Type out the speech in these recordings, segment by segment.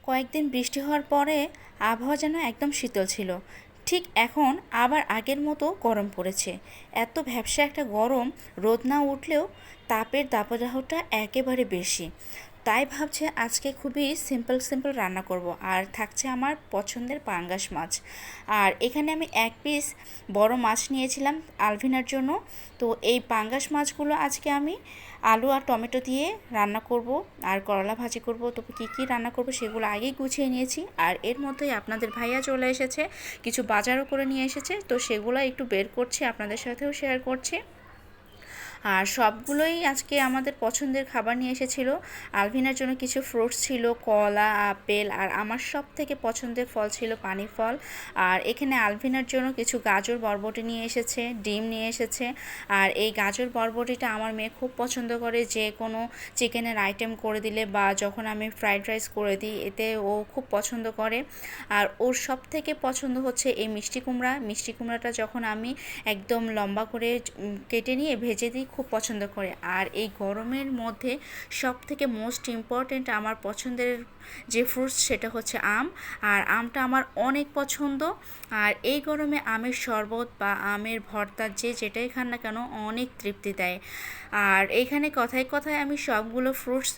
কয়েকদিন বৃষ্টি হওয়ার পরে আবহাওয়া যেন একদম শীতল ছিল। ঠিক এখন আবার আগের মতো গরম পড়েছে। এত ভ্যাপসা একটা গরম, রোদ না উঠলেও তাপের দাবদাহটা একেবারে বেশি। তাই ভাবছি আজকে খুবই সিম্পল সিম্পল রান্না করব, আর থাকছে আমার পছন্দের পাঙ্গাস মাছ। আর এখানে আমি এক পিস বড় মাছ নিয়েছিলাম আলভিনার জন্য। তো এই পাঙ্গাস মাছগুলো আজকে আমি আলু আর টমেটো দিয়ে রান্না করব, আর করলা ভাজি করব। তো কী কী রান্না করব সেগুলো আগেই গুছিয়ে নিয়েছি। আর এর মধ্যেই আপনাদের ভাইয়া চলে এসেছে, কিছু বাজারও করে নিয়ে এসেছে। তো সেগুলো একটু বের করছি, আপনাদের সাথেও শেয়ার করছি। আর সবগুলোই আজকে আমাদের পছন্দের খাবার নিয়ে এসেছিল। আলভিনার জন্য কিছু ফ্রুটস ছিল, কলা, আপেল, আর আমার সব থেকে পছন্দের ফল ছিল পানি ফল। আর এখানে আলভিনার জন্য কিছু গাজর বরবটি নিয়ে এসেছে, ডিম নিয়ে এসেছে। আর এই গাজর বরবটিটা আমার মেয়ে খুব পছন্দ করে, যে কোনো চিকেনের আইটেম করে দিলে বা যখন আমি ফ্রাইড রাইস করে দিই, এতে ও খুব পছন্দ করে। আর ওর সব থেকে পছন্দ হচ্ছে এই মিষ্টি কুমড়া। মিষ্টি কুমড়াটা যখন আমি একদম লম্বা করে কেটে নিয়ে ভেজে দিই, খুব পছন্দ করে। আর এই গরমের মধ্যে সব থেকে মোস্ট ইম্পর্ট্যান্ট আমার পছন্দের যে ফ্রুটস সেটা হচ্ছে আম। আর আমটা আমার অনেক পছন্দ। আর এই গরমে আমের শরবত বা আমের ভর্তা যে যেটাই খান না কেন অনেক তৃপ্তি দেয়। আর এইখানে কথায় কথায় আমি সবগুলো ফ্রুটস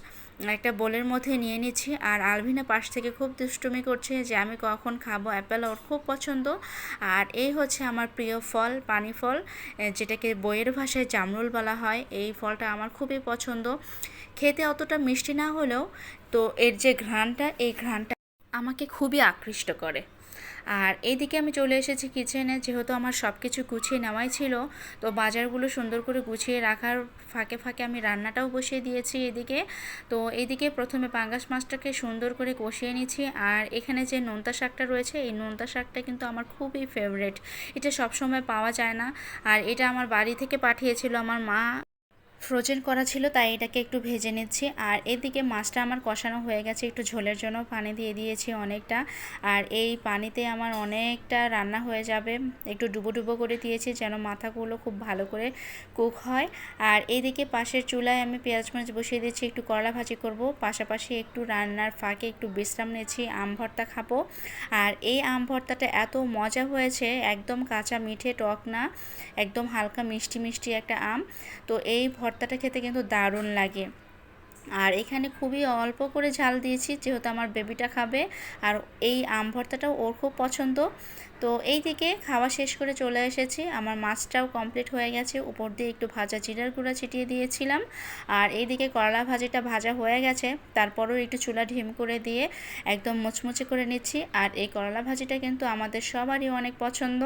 একটা বোলের মধ্যে নিয়ে নিচ্ছি। আর আলভিনা পাশ থেকে খুব দুষ্টুমি করছে যে আমি কখন খাবো, অ্যাপেল ওর খুব পছন্দ। আর এই হচ্ছে আমার প্রিয় ফল, পানি ফল, যেটাকে বইয়ের ভাষায় জামরুল বলা হয়। এই ফলটা আমার খুবই পছন্দ। খেতে অতটা মিষ্টি না হলেও তো এর যে ঘ্রাণটা, এই ঘ্রাণটা আমাকে খুবই আকৃষ্ট করে। আর এইদিকে আমি চলে এসেছি কিচেনে, যেহেতু আমার সব কিছু গুছিয়ে নেওয়াই ছিল। তো বাজারগুলো সুন্দর করে গুছিয়ে রাখার ফাঁকে ফাঁকে আমি রান্নাটাও বসিয়ে দিয়েছি এদিকে। তো এইদিকে প্রথমে পাঙ্গাস মাছটাকে সুন্দর করে কষিয়ে নিচ্ছি। আর এখানে যে নোনতা শাকটা রয়েছে, এই নোনতা শাকটা কিন্তু আমার খুবই ফেভারেট। এটা সবসময় পাওয়া যায় না। আর এটা আমার বাড়ি থেকে পাঠিয়েছিল আমার মা, ফ্রোজেন করা ছিল, তাই এটাকে একটু ভেজে নিচ্ছি। আর এদিকে মাছটা আমার কষানো হয়ে গেছে, একটু ঝোলের জন্য পানি দিয়ে দিয়েছি অনেকটা। আর এই পানিতে আমার অনেকটা রান্না হয়ে যাবে, একটু ডুবো ডুবো করে দিয়েছি যেন মাথাগুলো খুব ভালো করে কুক হয়। আর এইদিকে পাশের চুলায় আমি পেঁয়াজ মরিচ বসিয়ে দিয়েছি, একটু করলা ভাজি করব, পাশাপাশি একটু রান্নার ফাঁকে একটু বিশ্রাম নিয়েছি, আম ভর্তা খাবো। আর এই আম ভর্তাটা এত মজা হয়েছে, একদম কাঁচা মিঠে টক না, একদম হালকা মিষ্টি মিষ্টি একটা আম। তো এই ভর্তাটা খেতে কিন্তু দারুণ লাগে। আর এখানে খুবই অল্প করে ঝাল দিয়েছি, যেহেতু আমার বেবিটা খাবে। আর এই আম ভর্তাটাও ওর খুব পছন্দ। তো এই দিকে খাওয়া শেষ করে চলে এসেছি, আমার মাছটাও কমপ্লিট হয়ে গেছে। উপর দিয়ে একটু ভাজা জিরার গুঁড়া ছিটিয়ে দিয়েছিলাম। আর এইদিকে করলা ভাজিটা ভাজা হয়ে গেছে, তারপরও একটু চুলা ঢিম করে দিয়ে একদম মুচমুচে করে নিচ্ছি। আর এই করলা ভাজিটা কিন্তু আমাদের সবারই অনেক পছন্দ।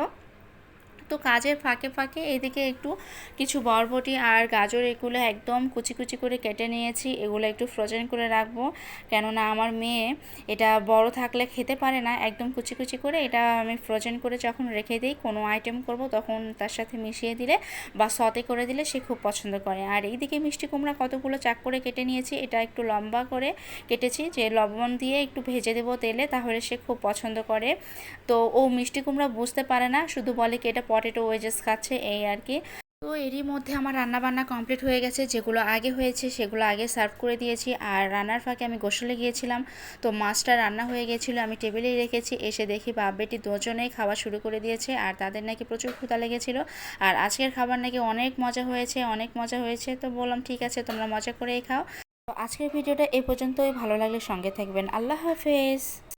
তো কাজের ফাঁকে ফাঁকে এদিকে একটু কিছু বরবটি আর গাজর এগুলো একদম কুচি কুচি করে কেটে নিয়েছি, এগুলো একটু ফ্রোজেন করে রাখবো। কেননা আমার মেয়ে এটা বড় থাকলে খেতে পারে না, একদম কুচি কুচি করে এটা আমি ফ্রোজেন করে যখন রেখে দিই, কোনো আইটেম করব তখন তার সাথে মিশিয়ে দিলে বা সতে করে দিলে সে খুব পছন্দ করে। আর এইদিকে মিষ্টি কুমড়া কতগুলো চাক করে কেটে নিয়েছি, এটা একটু লম্বা করে কেটেছি, যে লবণ দিয়ে একটু ভেজে দেবো তেলে, তাহলে সে খুব পছন্দ করে। তো ও মিষ্টি কুমড়া বুঝতে পারে না, শুধু বলে কি এটা পটেটো ওয়েজেস খাচ্ছে, এই আর কি। তো এরই মধ্যে আমার রান্নাবান্না কমপ্লিট হয়ে গেছে, যেগুলো আগে হয়েছে সেগুলো আগে সার্ভ করে দিয়েছি। আর রান্নার ফাঁকে আমি গোসলে গিয়েছিলাম, তো মাছটা রান্না হয়ে গেছিলো, আমি টেবিলেই রেখেছি। এসে দেখি বাপ বেটি দুজনেই খাওয়া শুরু করে দিয়েছে, আর তাদের নাকি প্রচুর ক্ষুধা লেগেছিল। আর আজকের খাবার নাকি অনেক মজা হয়েছে, অনেক মজা হয়েছে। তো বললাম ঠিক আছে, তোমরা মজা করেই খাও। তো আজকের ভিডিওটা এ পর্যন্তই, ভালো লাগলে সঙ্গে থাকবেন। আল্লাহ হাফেজ।